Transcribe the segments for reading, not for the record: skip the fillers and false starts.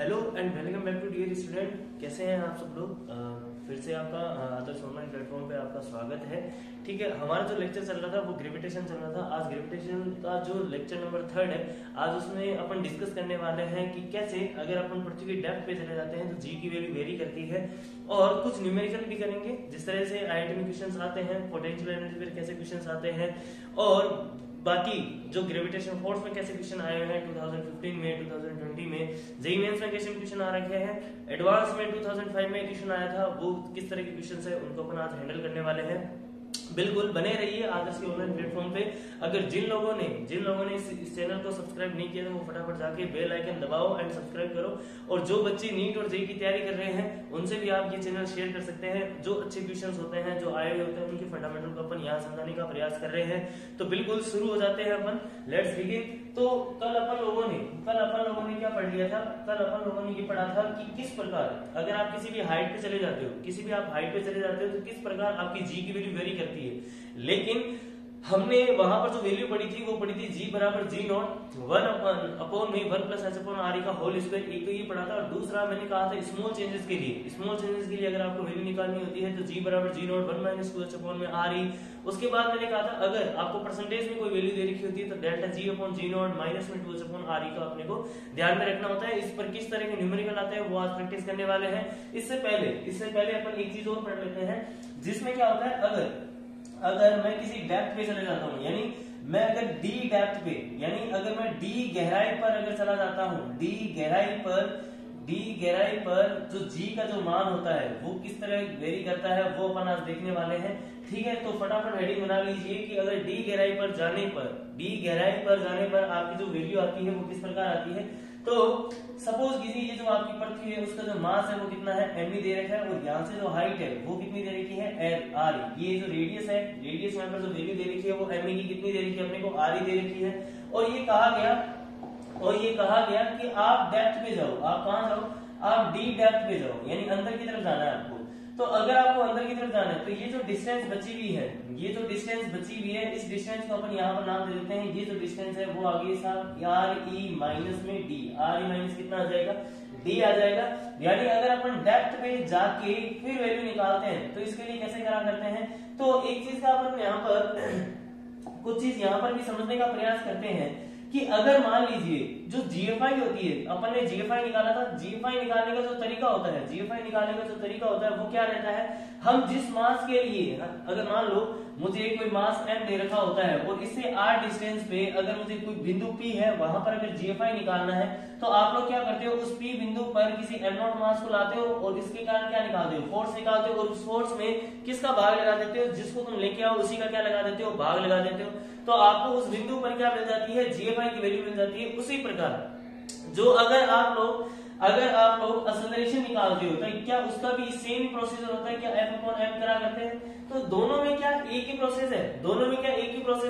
Hello and welcome back to dear student. कैसे हैं आप सब लोग? फिर से आपका आदर्श ऑनलाइन प्लेटफॉर्म पे आपका स्वागत है। ठीक है, हमारा जो लेक्चर चल रहा था वो ग्रेविटेशन चल रहा था। आज ग्रेविटेशन का जो लेक्चर नंबर 3 है, आज उसमें अपन डिस्कस करने वाले हैं कि कैसे अगर अपन पृथ्वी की डेप्थ पे चले जाते हैं तो जी की वैल्यू वेरी करती है, और कुछ न्यूमेरिकल भी करेंगे जिस तरह से आईआईटी में क्वेश्चंस आते हैं, पोटेंशियल एनर्जी पे कैसे क्वेश्चंस आते हैं, और बाकी जो ग्रेविटेशन फोर्स में कैसे क्वेश्चन आए हैं 2015 में, 2020 में, जेईई मेंस में कैसे क्वेश्चन आ रखे हैं, एडवांस में 2005 में क्वेश्चन आया था, वो किस तरह के क्वेश्चन है उनको अपन आज हैंडल करने वाले हैं। बिल्कुल बने रहिए आदर्श के ऑनलाइन प्लेटफॉर्म पे। अगर जिन लोगों ने इस चैनल को सब्सक्राइब नहीं किया तो वो फटाफट जाके बेल आइकन दबाओ एंड सब्सक्राइब करो। और जो बच्चे नीट और जेईई की तैयारी कर रहे हैं उनसे भी आप ये चैनल शेयर कर सकते हैं। जो अच्छे क्वेश्चंस होते हैं, जो आए हुए होते हैं, उनके फंडामेंटल को अपन यहाँ समझाने का प्रयास कर रहे हैं। तो बिल्कुल शुरू हो जाते हैं अपन, लेट्स बिगिन। तो कल अपन लोगों ने क्या पढ़ लिया था? कल अपन लोगों ने ये पढ़ा था कि किस प्रकार अगर आप किसी भी हाइट पे चले जाते हो, तो किस प्रकार आपकी जी की वैल्यू वेरी करती है। लेकिन हमने वहां पर जो वैल्यू पढ़ी थी वो पढ़ी थी जी बराबर g naught 1 plus h upon r का होल स्क्वायर। एक तो ये पढ़ा था, और दूसरा मैंने कहा था स्मॉल चेंजेस के लिए अगर आपको वैल्यू निकालनी होती है तो जी बराबर g naught 1 minus 2 H upon में आर ई। उसके बाद मैंने कहा था अगर आपको परसेंटेज में कोई वैल्यू दे रखी होती है तो delta G upon G naught minus में 2 एच अपॉन आर ई का अपने को ध्यान में रखना होता है। इस पर किस तरह के न्यूमेरिकल आते हैं वो आज प्रैक्टिस करने वाले हैं। इससे पहले अपन एक चीज और पढ़ लेते हैं, जिसमें क्या होता है अगर मैं किसी डेप्थ पे चले जाता हूँ, यानी मैं अगर डी डेप्थ पे, यानी अगर मैं डी गहराई पर अगर चला जाता हूँ, डी गहराई पर जो जी का जो मान होता है वो किस तरह वेरी करता है वो अपन आज देखने वाले हैं। ठीक है, तो फटाफट हेडिंग बना लीजिए कि अगर डी गहराई पर जाने पर आपकी जो वैल्यू आती है वो किस प्रकार आती है। तो सपोज कीजिए ये जो आपकी पृथ्वी है उसका जो मास है वो कितना है, एम दे रखा है, और यहाँ से जो हाइट है वो कितनी दे रखी है, आर। ये जो रेडियस है, रेडियस यहाँ पर जो वैल्यू दे रखी है वो एम की कितनी दे रखी है, अपने को आर दे रखी है। और ये कहा गया कि आप डेप्थ पे जाओ। आप कहाँ जाओ? आप डी डेप्थ पे जाओ, यानी अंदर की तरफ जाना है आपको। तो अगर आपको अंदर की तरफ जाना है तो ये जो डिस्टेंस बची हुई है, इस डिस्टेंस को अपन यहाँ पर नाम दे देते हैं। ये जो डिस्टेंस है वो आगे साहब आर ई माइनस में डी, आर ई माइनस कितना आ जाएगा, डी आ जाएगा। यानी अगर अपन डेप्थ पे जाके फिर वैल्यू निकालते हैं तो इसके लिए कैसे करा करते हैं। तो एक चीज का अपन यहाँ पर कुछ चीज यहाँ पर भी समझने का प्रयास करते हैं कि अगर मान लीजिए जो जीएफआई होती है, अपन ने जीएफआई निकाला था, जीएफआई निकालने का जो तरीका होता है वो क्या रहता है, हम जिस मास के लिए, अगर मान लो मुझे कोई मास m दे रखा होता है और इससे r डिस्टेंस पे अगर मुझे कोई बिंदु P है वहां पर अगर जीएफआई निकालना है तो आप लोग क्या करते हो, उस P बिंदु पर किसी m0 मास को लाते हो और इसके कारण क्या निकालते हो, फोर्स निकालते हो, और उस फोर्स में किसका भाग लगा देते हो, जिसको तुम लेके आओ उसी का क्या लगा देते हो, भाग लगा देते हो। तो आपको उस बिंदु पर क्या मिल जाती है, जीएफआई की वैल्यू मिल जाती है। उसी प्रकार जो अगर आप लोग एक्सेलरेशन निकालते हो तो क्या उसका भी सेम प्रोसीजर होता है, क्या F अपॉन m करा करते हैं। तो दोनों में क्या एक ही प्रोसेस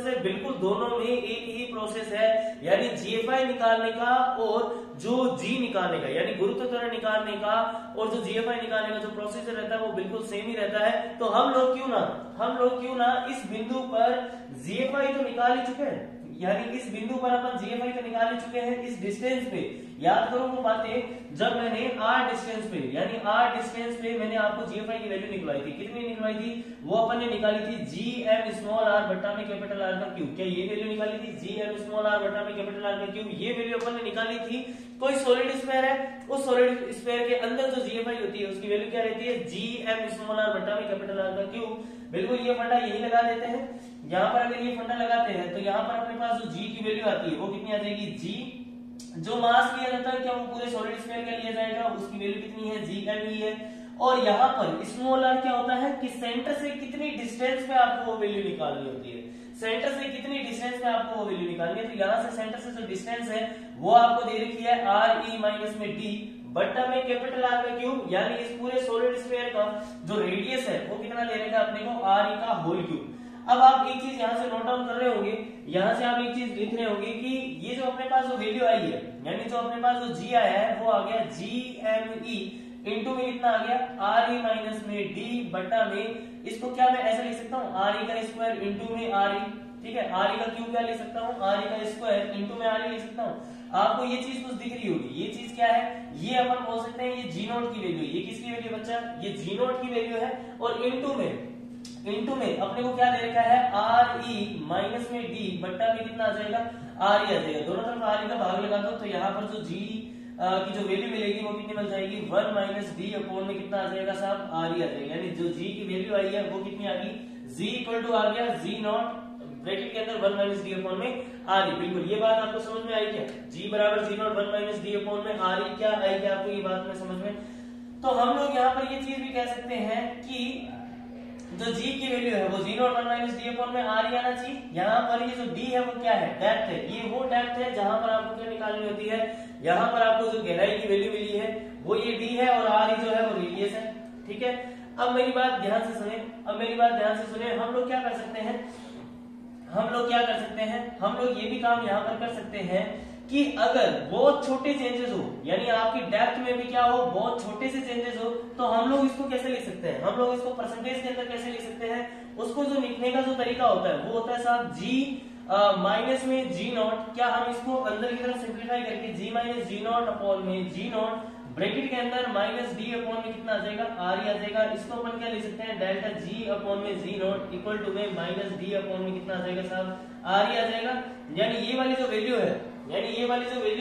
है, बिल्कुल दोनों में एक ही प्रोसेस है, यानी जीएफआई निकालने का और जो जी निकालने का, यानी गुरुत्व त्वरण निकालने का और जो जीएफआई निकालने का जो प्रोसीजर रहता है वो बिल्कुल सेम ही रहता है। तो हम लोग क्यों ना इस बिंदु पर जीएफआई तो निकाल ही चुके हैं, यानी इस बिंदु पर अपन जीएफआई तो निकाल ही चुके हैं। इस डिस्टेंस पे याद करो वो बातें जब मैंने आर डिस्टेंस पे मैंने आपको जीएफआई की वैल्यू निकलवाई थी। कितनी निकलवाई थी? वो अपन ने निकाली थी जी एम स्मॉल आर बट्टा में कैपिटल आर का क्यूब। क्या ये वैल्यू निकाली थी? जी एम स्मॉल आर बट्टा में कैपिटल आर का क्यूब, ये वैल्यू अपन ने निकाली थी। कोई सॉलिड स्फीयर है, उस सॉलिड स्फीयर के अंदर जो जीएफआई होती है उसकी वैल्यू क्या रहती है, जी एम स्मॉल आर बट्टा में कैपिटल आर का क्यूब। बिल्कुल ये फंडा यही लगा देते हैं। यहाँ पर अगर ये फंडा लगाते हैं तो यहाँ पर अपने पास जो जी की वैल्यू आती है वो कितनी आ जाएगी, जी जो मास लिया जाता है क्या वो पूरे सॉलिड स्फीयर का लिया जाएगा, उसकी वैल्यू कितनी है, जी एम ही है। और यहाँ पर स्मॉल आर क्या होता है कि सेंटर से कितनी डिस्टेंस पे आपको वो वैल्यू निकालनी होती है, सेंटर से कितनी डिस्टेंस पे आपको वो वैल्यू निकालनी है। तो यहाँ से सेंटर से जो डिस्टेंस है वो आपको दे रखी है आर ई माइनस में डी बट्टा में कैपिटल आर का क्यूब, यानी इस पूरे सॉलिड स्फीयर का जो रेडियस है वो कितना ले रखा है अपने को, आर ई का होल क्यूब। अब आप एक चीज यहाँ से नोट डाउन कर रहे होंगे, यहाँ से आप एक चीज लिख रहे होंगे कि ये जो अपने पास जो वैल्यू आई है, यानी जो अपने पास जो जी आया है वो आ गया जी एम ई इंटू में कितना आ गया, आर ई माइनस में डी बट्टा में, इसको क्या मैं ऐसा लिख सकता हूँ, आर ई का स्क्वायर इंटू में आर ई, ठीक है, आर ई का क्यूब क्या लिख सकता हूँ, आर ई का स्क्वायर इंटू में आर ई लिख सकता हूँ। आपको ये चीज कुछ दिख रही होगी, ये चीज क्या है, ये अपन बोल सकते हैं ये जी नॉट की वैल्यू, ये किसकी वैल्यू बच्चा, ये जी नॉट की वैल्यू है। और इंटू में अपने को क्या दे रखा है, आर ई माइनस में डी बट्टा में कितना आ जाएगा, आर ई आ जाएगा। दोनों तरफ आर ई का भाग लगा दो तो यहाँ पर जो जी की जो वैल्यू मिलेगी वो कितनी मिल जाएगी, 1 माइनस डी अपॉन में कितना आ जाएगा साहब, आर ई आ जाएगा। यानी जो जी की वैल्यू आई है वो कितनी आ गई, जी इक्वल टू आ गया जी नॉट ब्रैकेट के अंदर 1 माइनस डी अपॉन में आर ई। बिल्कुल, ये बात आपको समझ में आई क्या, जी बराबर g naught 1 minus D upon में आर ई, क्या आई क्या आपको ये बात में समझ में। तो हम लोग यहाँ पर ये चीज भी कह सकते हैं कि जो जी की वैल्यू है वो जी नॉट 1 माइनस डी अपॉन में आर ई आना चाहिए। यहाँ पर ये जो डी है वो क्या है, डेप्थ है, ये वो डेप्थ है जहां पर आपको क्या निकालनी होती है, यहाँ पर आपको जो गहराई की वैल्यू मिली है वो ये डी है और आर ई जो है वो रेडियस है। ठीक है, अब मेरी बात ध्यान से सुने, हम लोग क्या कर सकते हैं, हम लोग ये भी काम यहाँ पर कर सकते हैं कि अगर बहुत छोटे चेंजेस हो, यानी आपकी डेप्थ में भी क्या हो, बहुत छोटे से चेंजेस हो, तो हम लोग इसको कैसे लिख सकते हैं, हम लोग इसको परसेंटेज के अंदर कैसे लिख सकते हैं। उसको जो लिखने का जो तरीका होता है वो होता है साहब जी माइनस में जी नॉट, क्या हम इसको अंदर की तरफ सिंप्लीफाई करके जी माइनस जी नॉट अपॉन में जी नॉट ब्रैकेट के अंदर माइनस डी अपॉन में कितना आ जाएगा, आर ई आ जाएगा। इसको अपन क्या लिख सकते हैं, डेल्टा जी अपॉन में जी नॉट इक्वल टू में माइनस डी अपॉन में कितना आ जाएगा साहब, आर ई आ जाएगा। यानी ये वाली जो वैल्यू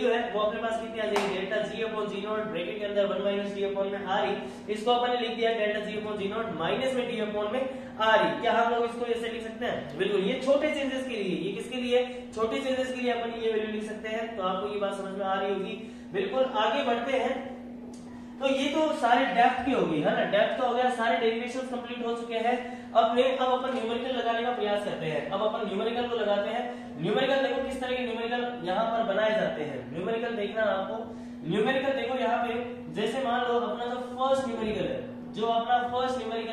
है वो अपने पास कितनी आ जाएगी, delta G upon G naught bracket के अंदर 1 माइनस डी अपॉन में आर ई। इसको अपन ने लिख दिया delta G upon G naught minus में डी अपॉन में आर ई। क्या हम लोग इसको ऐसे लिख सकते हैं, बिल्कुल, ये छोटे चेंजेस के लिए, ये किसके लिए, छोटे चेंजेस के लिए अपन ये वैल्यू लिख सकते हैं। तो आपको ये बात समझ में आ रही होगी। बिल्कुल, आगे बढ़ते हैं। तो ये तो सारे डेप्थ की हो गई है ना, डेप्थ का हो गया, सारे डेरिवेशंस कंप्लीट हो चुके हैं। अब अपन न्यूमेरिकल लगाने का प्रयास करते हैं। अब अपन न्यूमेरिकल को लगाते हैं। न्यूमेरिकल देखो किस तरह के न्यूमेरिकल यहाँ पर बनाए जाते हैं। न्यूमेरिकल देखना आपको, न्यूमेरिकल देखो यहाँ पे, जैसे मान लो अपना जो फर्स्ट न्यूमेरिकल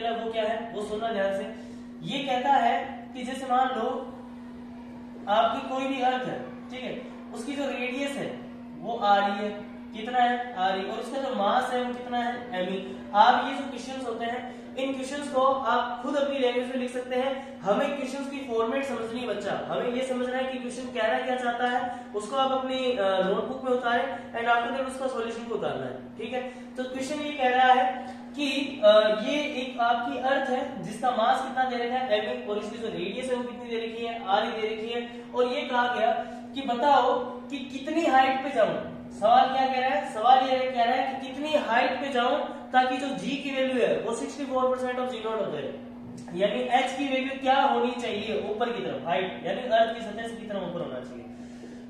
है वो क्या है, वो सुनना ध्यान से। ये कहता है कि जैसे मान लो आपकी कोई भी अर्थ है, ठीक है, उसकी जो रेडियस है वो आ रही है, कितना है, आर ई, और उसका जो मास है वो कितना है, एम ई। आप ये जो क्वेश्चंस होते हैं, इन क्वेश्चंस को आप खुद अपनी लैंग्वेज में लिख सकते हैं। हमें क्वेश्चंस की फॉर्मेट समझनी है बच्चा, हमें ये समझना है कि क्वेश्चन कहना क्या चाहता है, उसको आप अपनी नोटबुक में उतारें एंड आफ्टर दैट उसका सॉल्यूशन को उतारना है। ठीक है, तो क्वेश्चन ये कह रहा है कि ये एक आपकी अर्थ है जिसका मास कितना दे रखा है, एम ई, और इसकी जो रेडियस है वो कितनी दे रखी है, आर ई दे रखी है। और ये कहा गया कि बताओ कि कितनी हाइट पे जाऊं। सवाल क्या कह रहा है, सवाल ये कह रहा है कि कितनी हाइट पे जाऊं ताकि जो जी की वैल्यू है वो 64% ऑफ जी नॉट हो जाए। यानी एच की वैल्यू क्या होनी चाहिए, ऊपर की तरफ, हाइट यानी अर्थ की सतह की तरफ ऊपर होना चाहिए।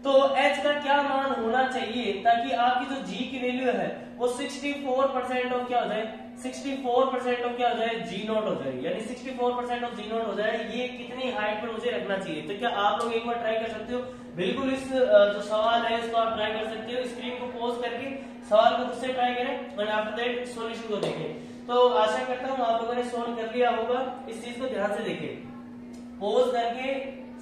तो एच का क्या मान होना चाहिए ताकि आपकी जो जी की वैल्यू है वो 64% ऑफ क्या हो जाए, 64% ऑफ क्या हो जाए, जी नॉट हो जाए। यानी 64% ऑफ जी नॉट हो जाए। ये कितनी हाइट पर मुझे रखना चाहिए। तो क्या आप लोग एक बार ट्राई कर सकते हो, बिल्कुल इस जो सवाल है इसको आप ट्राई कर सकते हो। स्क्रीन को पॉज करके सवाल को खुद से ट्राई करें और आफ्टर दैट सॉल्यूशन को देखें। तो आशा करता हूँ आप लोगों ने सॉल्व कर लिया होगा। इस चीज को ध्यान से देखें, पॉज करके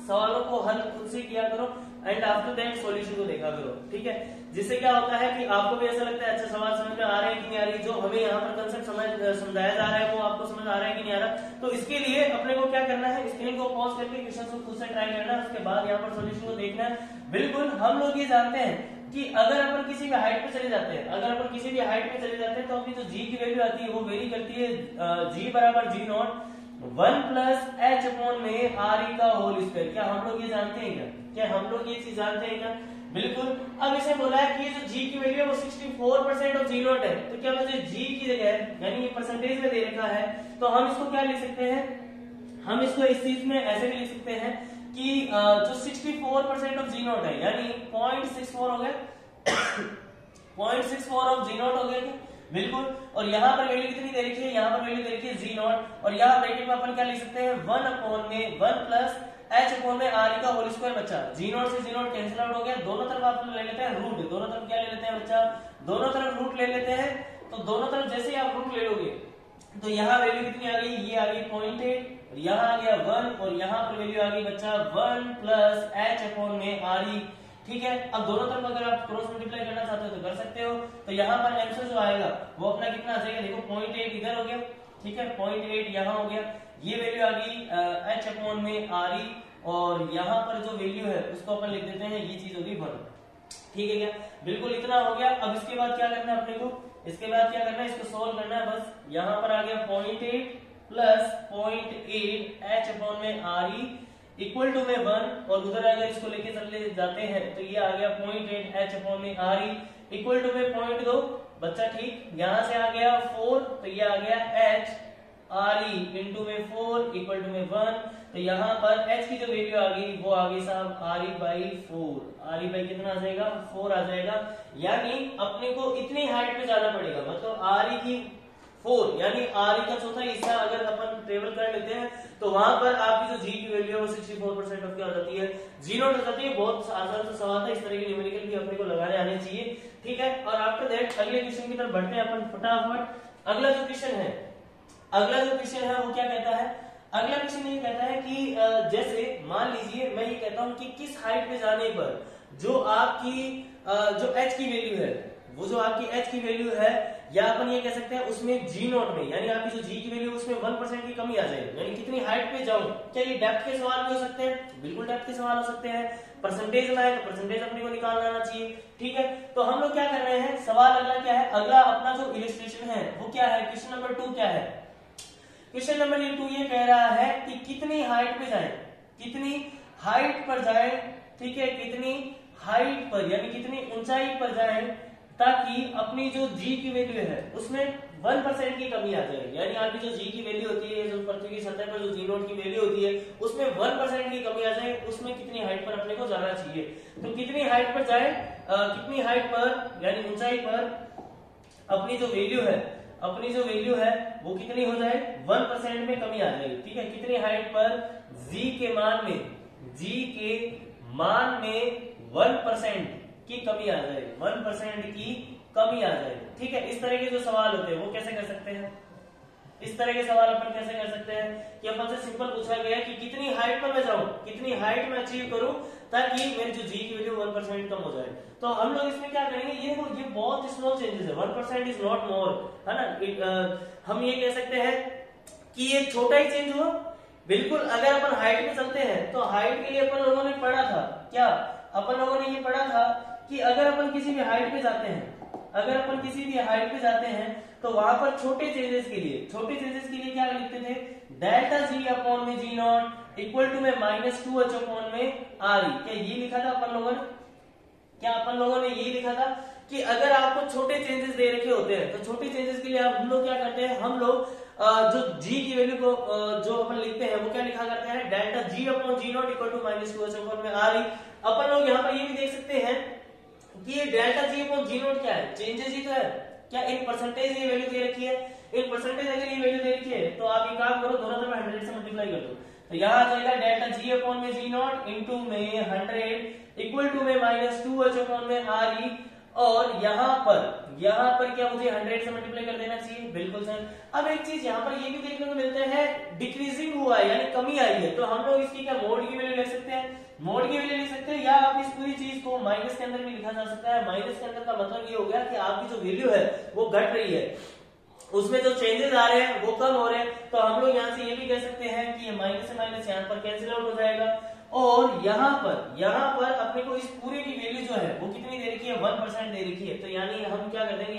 सवालों को हल खुद से किया करो एंड आफ्टर दैट सॉल्यूशन को देखा करो। ठीक है, जिससे क्या होता है कि आपको भी ऐसा लगता है अच्छा सवाल समझ में आ रहा है कि नहीं आ रही, जो हमें यहाँ पर कंसेप्ट समझाया जा रहा है वो आपको समझ आ रहा है कि नहीं आ रहा। तो इसके लिए अपने को क्या करना है, स्क्रीन को पॉज करके क्वेश्चन को खुद से ट्राई करना है, उसके बाद यहाँ पर सॉल्यूशन को देखना है। बिल्कुल, हम लोग ये जानते हैं कि अगर अपन किसी भी हाइट पे चले जाते हैं, तो अपनी जो जी की वैल्यू आती है वो वेरी करती है, जी बराबर g naught 1 plus h upon में आर ई का होल स्क्वायर। क्या हम लोग ये जानते हैं क्या हम लोग ये चीज जानते हैं क्या? बिल्कुल। अब इसे बोला है कि ये जो जी की वैल्यू है वो 64% ऑफ जी नॉट है, तो क्या मुझे जी की जगह यानी ये परसेंटेज में दे रखा है, तो हम इसको क्या लिख सकते हैं, हम इसको इस चीज में ऐसे भी लिख सकते हैं कि जो 64% ऑफ जी नॉट है यानी 0.64 हो गया 0.64 ऑफ जी नॉट हो गया। बिल्कुल, और यहाँ पर वैल्यू कितनी दे रखी है, यहाँ पर वैल्यू दे रखी है जी नॉट, और यहाँ ब्रैकेट में अपन क्या लिख सकते हैं 1 अपॉन में 1 प्लस एच अपॉन में आर ई का होल स्क्वायर। बच्चा जी नॉट से जी नॉट कैंसिल आउट हो गया, दोनों तरफ आप ले लेते हैं रूट, दोनों तरफ क्या ले लेते हैं बच्चा, दोनों तरफ रूट ले लेते हैं। तो दोनों तरफ जैसे ही आप रूट ले लोगे तो यहाँ वैल्यू कितनी आ गई, ये आ गई 0.8, यहाँ आ गया 1, और यहाँ पर वैल्यू आ गई बच्चा 1 प्लस एच अपॉन में आर ई। ठीक है, अब दोनों तरफ अगर आप क्रॉस मल्टीप्लाई करना चाहते हो तो कर सकते हो। तो यहाँ पर आंसर जो आएगा वो अपना कितना आ जाएगा, देखो 0.8 इधर हो गया, ठीक है, 0.8 यहाँ हो गया, ये वैल्यू आ गई एच अपॉन में आर ई, और यहाँ पर जो वैल्यू है उसको अपन लिख देते हैं, ये चीज होगी 1। ठीक है क्या, बिल्कुल इतना हो गया। अब इसके बाद क्या करना है अपने को, इसके बाद क्या करना है, इसको सोल्व करना है। बस यहाँ पर आ गया 0.8 प्लस 0.8 h अपॉन में RE इक्वल टू में 1, और उधर अगर इसको लेके चले जाते हैं तो ये आ गया 0.8 h अपॉन में RE इक्वल टू में 0.2 बच्चा, ठीक। यहाँ से आ गया 4, तो ये आ गया h RE इंटू में 4 इक्वल टू में 1। तो यहाँ पर h की जो वैल्यू आ गई वो आ गई साहब RE बाई 4। RE बाई कितना आ जाएगा, 4 आ जाएगा। यानी अपने को इतनी हाइट पे जाना पड़ेगा, मतलब RE की 4 यानी RE का चौथा हिस्सा अगर अपन ट्रेवल कर लेते हैं तो वहां पर आपकी जो G की वैल्यू है वो 64% ऑफ क्या हो जाती है, 0 हो जाती है। बहुत आसान सा सवाल था, इस तरह के न्यूमेरिकल भी अपने को लगाने आने चाहिए, ठीक है। और आफ्टर दैट अगले क्वेश्चन की तरफ बढ़ते हैं अपन फटाफट। अगला जो क्वेश्चन है वो क्या कहता है, अगला क्वेश्चन ये कहता है कि जैसे मान लीजिए मैं ये कहता हूं कि किस हाइट पे जाने पर जो आपकी जो h की वैल्यू है, वो जो आपकी h की वैल्यू है, या अपन ये कह सकते हैं उसमें g नॉट में, यानी आपकी जो g की वैल्यू उसमें 1% की कमी आ जाएगी, यानी कितनी हाइट पे जाऊं। क्या ये डेप्थ के सवाल भी हो सकते हैं, बिल्कुल डेप्थ के सवाल हो सकते हैं। परसेंटेज में है तो परसेंटेज अपने को निकालना आना चाहिए, ठीक है। तो हम लोग क्या कर रहे हैं, सवाल अगला क्या है, अगला अपना जो इलस्ट्रेशन है वो क्या है, क्वेश्चन नंबर 2 क्या है, क्वेश्चन नंबर 2 ये कह रहा है कि कितनी हाइट पे जाएं, कितनी हाइट पर जाएं, ठीक है, कितनी हाइट पर यानी कितनी ऊंचाई पर जाएं ताकि अपनी जो G की वैल्यू है उसमें 1% की कमी आ जाए। यानी आपकी जो G की वैल्यू होती है, जो पृथ्वी की सतह पर जो G नोट की वैल्यू होती है उसमें 1% की कमी आ जाए, उसमें कितनी हाइट पर अपने को जाना चाहिए। तो कितनी हाइट पर जाए, कितनी हाइट पर यानी ऊंचाई पर अपनी जो वैल्यू है वो कितनी हो जाए, 1% में कमी आ जाएगी, ठीक है। कितनी हाइट पर G के मान में 1% की कमी आ जाए, 1% की कमी आ जाए, ठीक है। इस तरह के जो सवाल होते हैं वो कैसे कर सकते हैं, इस तरह के सवाल अपन कैसे कर सकते हैं कि अपन से सिंपल पूछा गया कि कितनी हाइट पर मैं जाऊं, कितनी हाइट में अचीव करूं ताकि मेरी जो G की वैल्यू 1% कम हो जाए। तो हम लोग इसमें क्या करेंगे, ये बहुत स्मॉल चेंजेस है, 1% इज नॉट मोर, है ना। हम ये कह सकते हैं कि ये छोटा ही चेंज हुआ, बिल्कुल। अगर अपन हाइट में चलते हैं तो हाइट के लिए अपन लोगों ने पढ़ा था क्या, अपन लोगों ने ये पढ़ा था कि अगर अपन किसी भी हाइट पे जाते हैं, तो वहां पर छोटे चेंजेस के लिए क्या लिखते थे, डेल्टा G अपॉन में G नॉट इक्वल टू में -2h अपॉन में RE। क्या ये लिखा था अपन लोगों ने ये लिखा था कि अगर आपको छोटे चेंजेस दे रखे होते हैं तो छोटे चेंजेस के लिए हम लोग क्या करते हैं, हम लोग जो G की वैल्यू को जो अपन लिखते हैं वो क्या लिखा करते हैं, delta G upon G naught equal to -2h upon में RE। अपन लोग यहाँ पर ये भी देख सकते हैं कि ये delta G upon G not क्या है, चेंजेस ही तो है। क्या इन परसेंटेज ये वैल्यू दे रखी है, इन परसेंटेज अगर ये वैल्यू दे रखी है तो आप ये काम करो, दोनों तरफ 100 से मल्टीप्लाई कर दो, तो यहाँ आ जाएगा डेल्टा G अपॉन में G नॉट इंटू में 100 इक्वल टू में -2h अपॉन में RE। और यहाँ पर क्या मुझे 100 से मल्टीप्लाई कर देना चाहिए, बिल्कुल सर। अब एक चीज यहाँ पर ये भी देखने को मिलता है, डिक्रीजिंग हुआ है यानी कमी आई है, तो हम लोग इसकी क्या मोड की वैल्यू ले सकते हैं, या आप इस पूरी चीज को माइनस के अंदर भी लिखा जा सकता है। माइनस के अंदर का मतलब ये हो गया कि आपकी जो वैल्यू है वो घट रही है, उसमें जो चेंजेस आ रहे हैं वो कम हो रहे हैं। तो हम लोग यहाँ से ये भी कह सकते हैं कि ये माइनस से माइनस यहाँ पर कैंसिल आउट हो जाएगा। और यहाँ पर अपने को इस पूरे की वैल्यू जो है वो कितनी दे रखी है, 1% दे रखी है। तो यानी हम क्या कर देंगे,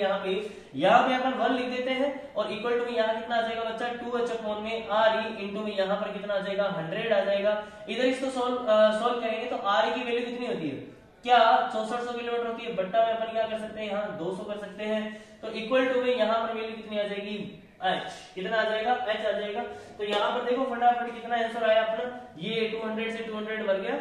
यहाँ पे अपन 1 लिख देते हैं और इक्वल टू यहाँ कितना आ जाएगा बच्चा, 2h अपॉन में RE इंटू में यहाँ पर कितना आ जाएगा, 100 आ जाएगा। इधर इसको सोल्व करेंगे तो RE की वैल्यू कितनी होती है, क्या 6400 किलोमीटर होती है, बट्टा में अपन क्या कर सकते हैं, यहाँ 200 कर सकते हैं। तो इक्वल टू में यहाँ पर वैल्यू कितनी आ जाएगी, h कितना आ जाएगा, h आ जाएगा। तो यहाँ पर देखो फटाफट कितना आंसर आया अपना, ये 200 से 200 मर गया,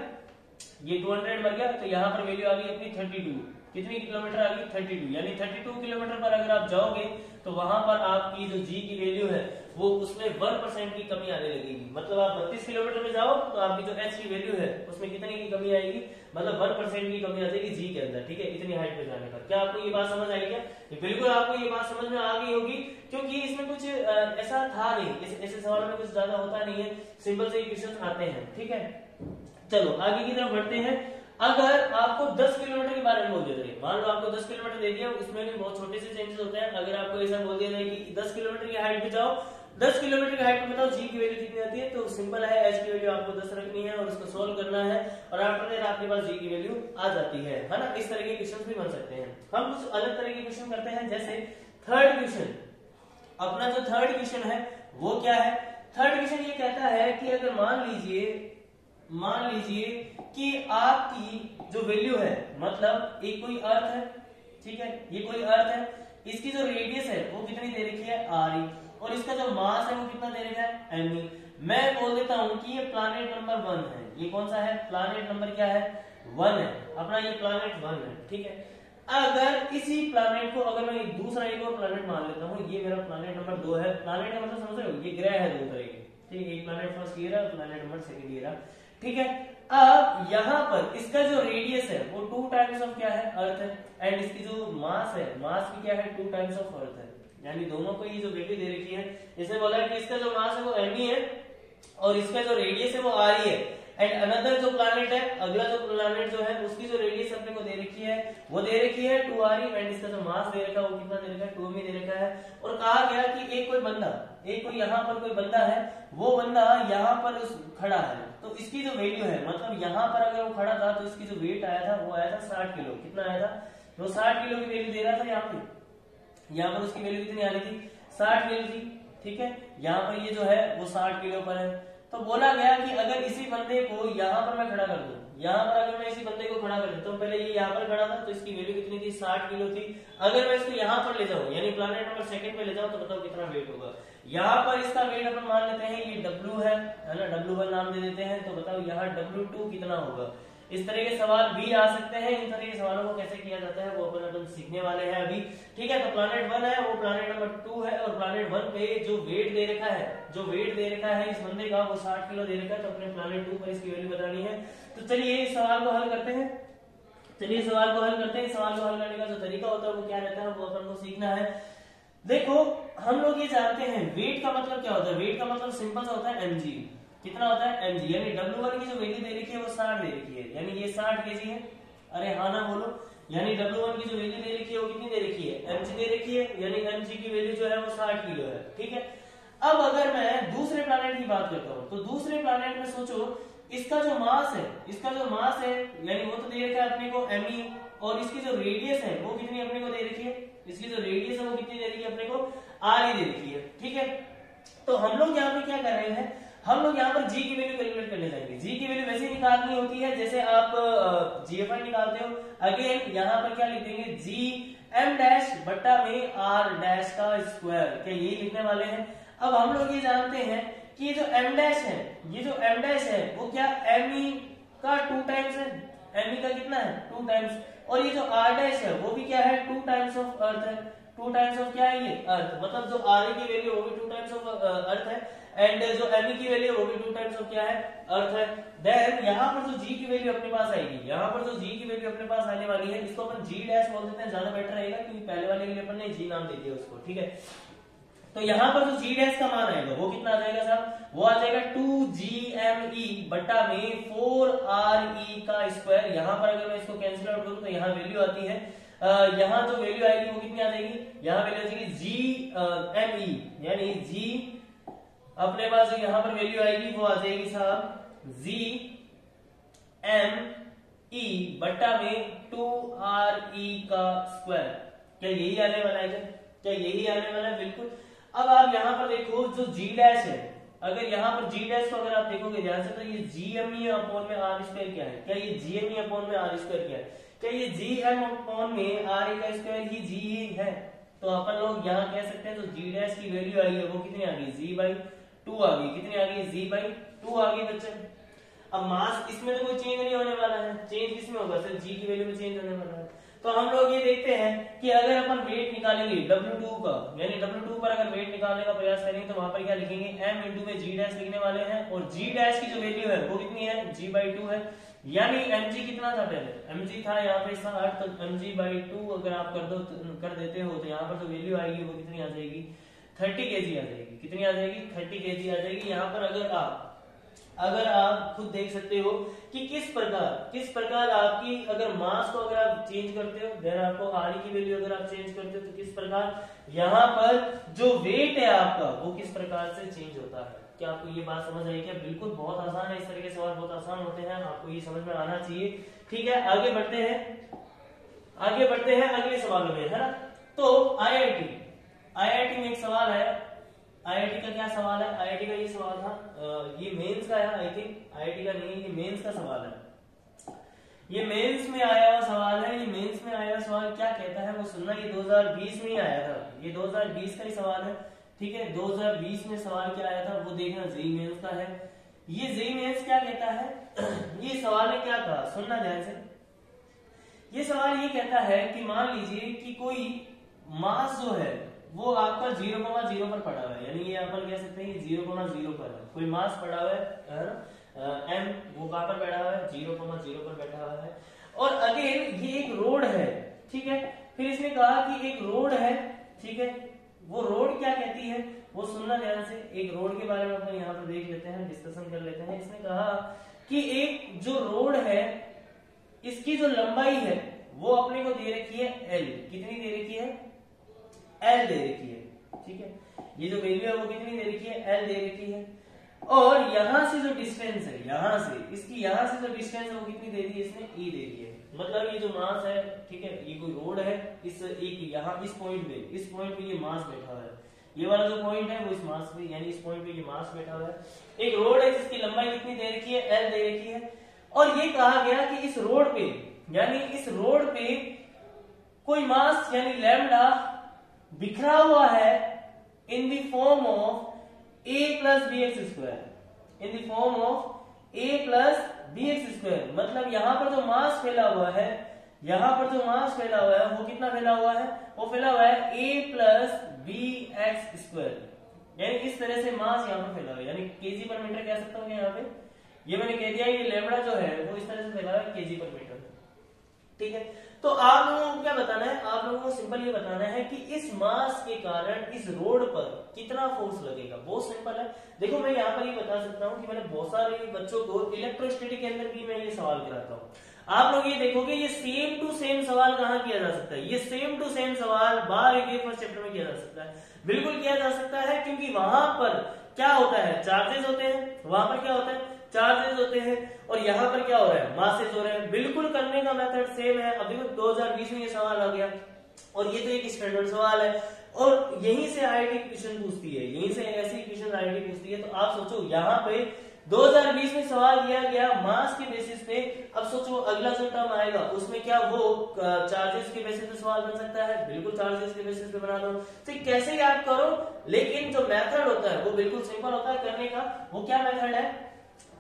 ये 200 मर गया। तो यहाँ पर वैल्यू आ गई अपनी 32, कितनी किलोमीटर आ गई, 32, यानी 32 किलोमीटर पर अगर आप जाओगे तो वहां पर आपकी जो G की वैल्यू है वो उसमें 1% की कमी आने लगेगी। मतलब आप 32 किलोमीटर में जाओ तो आपकी जो h की वैल्यू है उसमें कितनी की कमी आएगी, मतलब 1% की कमी आ जाएगी G के अंदर, ठीक है, इतनी हाइट पे जाने पर। क्या आपको ये बात समझ आई क्या, बिल्कुल आपको ये बात समझ में आ गई होगी, क्योंकि इसमें कुछ ऐसा था नहीं, ऐसे सवालों में कुछ ज्यादा होता नहीं है, सिंपल से क्वेश्चन आते हैं, ठीक है। चलो आगे की तरफ बढ़ते हैं। अगर आपको 10 किलोमीटर के बारे में बोल दिया जाए, मान लो आपको 10 किलोमीटर दे दिया, उसमें भी बहुत छोटे से चेंजेस होते हैं। अगर आपको ऐसा बोल दिया जाए कि 10 किलोमीटर की हाइट पे जाओ 10 किलोमीटर की हाइट में बताओ जी की वैल्यू कितनी आती है। तो सिंपल है, एच की वैल्यू आपको 10 रखनी है और उसको सोल्व करना है और आफ्टर दैट आपके पास जी की वैल्यू आ जाती है ना। इस तरह के क्वेश्चन भी बन सकते हैं। हम कुछ अलग तरह के क्वेश्चन करते हैं, जैसे थर्ड क्वेश्चन। अपना जो थर्ड क्वेश्चन है वो क्या है? थर्ड क्वेश्चन ये कहता है कि अगर मान लीजिए कि आपकी जो वैल्यू है, मतलब एक कोई अर्थ है, ठीक है, ये कोई अर्थ है, इसकी जो रेडियस है वो कितनी दे रखी है आर ई, और इसका जो मास है वो कितना दे रखा है एम ई। मैं बोल देता हूं कि ये प्लैनेट नंबर 1 है। ये कौन सा है? प्लैनेट नंबर क्या है? 1 है। अपना ये प्लैनेट 1 है, ठीक है। अगर इसी प्लैनेट को अगर मैं दूसरा एक और प्लैनेट मान लेता हूँ, ये मेरा प्लैनेट नंबर 2 है। प्लैनेट का मतलब समझ रहे हो, ये ग्रह है 2 तरह के, ठीक है। एक प्लैनेट फर्स्ट ईयर है, प्लैनेट नंबर सेकंड ईयर है, ठीक है। अब यहाँ पर इसका जो रेडियस है वो 2 टाइम्स ऑफ क्या है अर्थ है, एंड इसकी जो मास है, मास भी क्या है 2 टाइम्स ऑफ अर्थ है। यानी दोनों को ये जो वैल्यू दे रखी है, इसने बोला है कि इसका जो मास है वो एम ई है और इसका जो रेडियस है वो आर ई है। एंड अनदर जो प्लैनेट है, अगला जो प्लैनेट जो है उसकी जो रेडियस अपने को दे रखी है वो दे रखी है 2 आर ई, एंड इसका जो मास दे रखा है वो कितना दे रखा है 2 में दे रखा है। और कहा गया कि एक कोई बंदा, एक कोई यहाँ पर कोई बंदा है, वो बंदा यहाँ पर खड़ा है, तो इसकी जो वैल्यू है, मतलब यहाँ पर अगर वो खड़ा था तो इसकी जो वेट आया था वो आया था 60 किलो। कितना आया था? वो 60 किलो की वैल्यू दे रहा था। यहाँ पर उसकी वैल्यू कितनी आ रही थी? 60 किलो थी, ठीक है। यहाँ पर ये जो है वो 60 किलो पर है। तो बोला गया कि अगर इसी बंदे को यहाँ पर मैं खड़ा कर दूं, यहाँ पर अगर मैं इसी बंदे को खड़ा कर दूं, तो पहले ये यहाँ पर खड़ा था तो इसकी वैल्यू कितनी थी? 60 किलो थी। अगर मैं इसको यहाँ पर ले जाऊं, यानी प्लैनेट नंबर सेकंड पे ले जाऊं, तो बताओ कितना वेट होगा? यहाँ पर इसका वेट अपन मान लेते हैं ये W है ना, W1 नाम दे देते हैं। तो बताओ यहाँ W2 कितना होगा? इस तरह के सवाल भी आ सकते हैं। इन तरह के सवालों को कैसे किया जाता है वो अपन सीखने वाले हैं अभी, ठीक है। तो प्लैनेट 1 है, वो प्लैनेट नंबर 2 है, और प्लैनेट 1 पे जो वेट दे रखा है, जो वेट दे रखा है इस बंदे का वो 60 किलो दे रखा है। तो अपने प्लैनेट 2 पर इसकी वैल्यू बतानी है। तो चलिए इस सवाल को हल करते हैं। सवाल को हल करने का जो तरीका होता है वो क्या रहता है वो अपन को सीखना है। देखो, हम लोग ये जानते हैं वेट का मतलब क्या होता है। वेट का मतलब सिंपल सा होता है mg। कितना होता है? mg। यानी W1 की जो वैल्यू दे रखी है वो 60 दे रखी है, यानी ये 60 केजी है। अरे हाँ ना बोलो। यानी W1 की जो वैल्यू दे रखी है वो कितनी दे रखी है? mg दे रखी है, यानी mg की वैल्यू जो है वो 60 किलो है, ठीक है। अब अगर मैं दूसरे प्लैनेट की बात करता हूँ, तो दूसरे प्लैनेट में सोचो इसका जो मास है, यानी वो तो दे रखा है अपने को me, और इसकी जो रेडियस है वो कितनी अपने को दे रखी है? इसकी जो रेडियस है वो कितनी दे रखी है अपने को? आर दे रखी है, ठीक है। तो हम लोग यहाँ पे क्या कर रहे हैं? हम लोग यहाँ पर जी की वैल्यू कैलकुलेट करने जाएंगे। जी की वैल्यू वैसे निकालनी होती है जैसे आप जीएफआई निकालते हो। अगेन यहाँ पर क्या लिख देंगे? जी एम डैश बट्टा में आर डैश का स्क्वायर, क्या यही लिखने वाले हैं। अब हम लोग ये जानते हैं कि ये जो एम डैश है वो क्या एम ई का 2 टाइम्स है। एम ई का कितना है? 2 टाइम्स। और ये जो आर डैश है वो भी क्या है? 2 टाइम्स ऑफ अर्थ है। 2 टाइम्स ऑफ क्या है ये? अर्थ। मतलब जो आर की वैल्यू वो भी 2 टाइम्स ऑफ अर्थ है, एंड जो एम की वैल्यू वो भी 2 टाइम्स ऑफ क्या है? अर्थ है। देन यहाँ पर जो जी की वैल्यू अपने पास आएगी, यहाँ पर जो जी की वैल्यू अपने पास आने वाली है, इसको अपन जी डैश बोल देते हैं, ज्यादा बेटर रहेगा क्योंकि पहले वाले के लिए अपन ने जी नाम दे दिया उसको, ठीक है। तो यहाँ पर जो जी डैश का मान आएगा वो कितना आ जाएगा साहब? वो आ जाएगा 2GME बट्टा में 4RE का स्क्वायर। यहाँ पर अगर मैं इसको कैंसिल आउट करूं तो यहाँ वैल्यू आती है, यहाँ जो वैल्यू आएगी वो कितनी आ जाएगी? यहाँ वैल्यू आ जाएगी GME, यानी जी अपने पास जो यहाँ पर वैल्यू आएगी वो आ जाएगी साहब GME बट्टा में 2RE का स्क्वायर। क्या यही आने वाला है? क्या यही आने वाला है? बिल्कुल। अब आप यहाँ पर देखो जो जी डैश है, अगर यहाँ पर जी डैश को अगर आप देखोगे ध्यान से, तो ये GME अपॉन में आर स्क्वायर क्या है? क्या ये GME अपॉन में आर स्क्वायर क्या है? क्या ये GM अपॉन में आर का स्क्वायर ही जी ही है? तो अपन लोग यहाँ कह सकते हैं जो जी डैश की वैल्यू आई है वो कितनी आ गई? G/2 आ गई। कितनी आ गई? G/2 आ गई बच्चे। अब मास इसमें तो कोई चेंज नहीं होने वाला है, चेंज किसमें होगा? सिर्फ जी की वैल्यू में चेंज होने वाला है। तो हम लोग ये देखते हैं कि अगर अपन वेट निकालेंगे W2 का, यानी W2 पर अगर वेट निकालने का प्रयास करेंगे तो वहां पर क्या लिखेंगे? m इंटू में जी डैश लिखने वाले हैं, और जी डैश की जो वैल्यू है वो कितनी है? G/2 है। यानी mg कितना था? पहले mg था यहाँ पे 60, तो mg/2 अगर आप कर देते हो तो यहाँ पर जो वैल्यू आएगी वो कितनी आ जाएगी? 30 kg आ जाएगी। कितनी आ जाएगी? 30 kg आ जाएगी। यहाँ पर अगर आप अगर आप खुद देख सकते हो कि किस प्रकार आपकी अगर मास को अगर आप चेंज करते हो, देन आपको आर की वैल्यू अगर आप चेंज करते हो तो किस प्रकार यहाँ पर जो वेट है आपका वो किस प्रकार से चेंज होता है। क्या आपको ये बात समझ आई क्या? बिल्कुल बहुत आसान है, इस तरह के सवाल बहुत आसान होते हैं, आपको ये समझ में आना चाहिए। ठीक है, आगे बढ़ते हैं अगले सवालों में, है ना। तो आईआईटी में एक सवाल है, आईआईटी का क्या सवाल है? आईआईटी का ये सवाल था, ये मेंस का है, आई थिंक आईआईटी का नहीं, ये मेंस का सवाल है। ये मेंस में आया हुआ सवाल है। ये मेंस में आया हुआ सवाल क्या कहता है वो सुनना। ये 2020 में ही आया था, ये 2020 का ही सवाल है। ठीक है, 2020 में सवाल क्या आया था वो देखना, जेईई मेंस का है। ये जेईई मेंस क्या कहता है, ये सवाल ने क्या कहा, सुनना ध्यान से। ये सवाल ये कहता है कि मान लीजिए कि कोई मास जो है वो आपका 0,0 पर पड़ा हुआ है, यानी ये अपन कह सकते हैं कि 0,0 पर है, कोई मास पड़ा हुआ है ना, m वो कहां पर बैठा हुआ है, 0,0 पर बैठा हुआ है। और अगेन ये एक रोड है, ठीक है। फिर इसने कहा कि एक रोड है, ठीक है, वो रोड क्या कहती है वो सुनना ध्यान से। एक रोड के बारे में अपन यहाँ पर देख लेते हैं, डिस्कशन कर लेते हैं। इसने कहा कि एक जो रोड है इसकी जो लंबाई है वो अपने को दे रखी है L, कितनी दे रखी है, L दे रखी है, ठीक है। ये जो वैल्यू है वो कितनी दे रखी है, L दे रखी है। और यहां से जो डिस्टेंस है, यहां से इसकी यहां से जो डिस्टेंस है वो कितनी दे दी है इसने, E दे दी है। मतलब ये जो मास है, ठीक है, ये कोई रोड है, इस एक यहाँ इस पॉइंट पे ये मास बैठा हुआ है, ये वाला जो पॉइंट है वो इस मास पे, यानी इस पॉइंट पे ये मास बैठा हुआ है। एक रोड है जिसकी लंबाई कितनी दे रखी है, L दे रखी है। और ये कहा गया कि इस रोड पे, यानी इस रोड पे कोई मास यानी लैम्डा बिखरा हुआ है in the form of a plus bx square, in the form of a plus bx square. मतलब यहां पर जो मास फैला हुआ है, यहां पर जो मास फैला हुआ है वो कितना फैला हुआ है, वो फैला हुआ है a प्लस bx स्क्वायर। यानी इस तरह से मास यहां पर फैला हुआ है, यानी केजी पर मीटर कह सकता हूँ यहाँ पे। ये मैंने कह दिया, ये लैम्डा जो है वो इस तरह से फैला हुआ है केजी पर मीटर, ठीक है। तो आप लोगों को क्या बताना है, आप लोगों को सिंपल ये बताना है कि इस मास के कारण इस रोड पर कितना फोर्स लगेगा। बहुत सिंपल है। देखो मैं यहाँ पर ये बता सकता हूँ कि मैंने बहुत सारे बच्चों को इलेक्ट्रोस्टैटिक के अंदर भी मैं ये सवाल कराता हूँ। आप लोग ये देखोगे ये सेम टू सेम सवाल कहाँ किया जा सकता है, ये सेम टू सेम सवाल बार एक फर्स्ट चैप्टर में किया जा सकता है, बिल्कुल किया जा सकता है। क्योंकि वहां पर क्या होता है, चार्जेस होते हैं, वहां पर क्या होता है, चार्जेस होते हैं, और यहाँ पर क्या हो रहा है, मासेस हो रहे हैं। बिल्कुल करने का मेथड सेम है। अभी 2020 में ये सवाल आ गया, और ये तो एक स्टैंडर्ड सवाल है, और यहीं से आईआईटी क्वेश्चन पूछती है, यहीं से ऐसे क्वेश्चन आईआईटी पूछती है। तो आप सोचो यहाँ पे 2020 में सवाल दिया गया मास के बेसिस पे। अब सोचो अगला जो टर्म आएगा उसमें क्या वो चार्जेस के बेसिस पे सवाल बन सकता है, बिल्कुल चार्जेस के बेसिस पे बना दो। तो कैसे याद करो, लेकिन जो मेथड होता है वो बिल्कुल सिंपल होता है करने का। वो क्या मेथड है,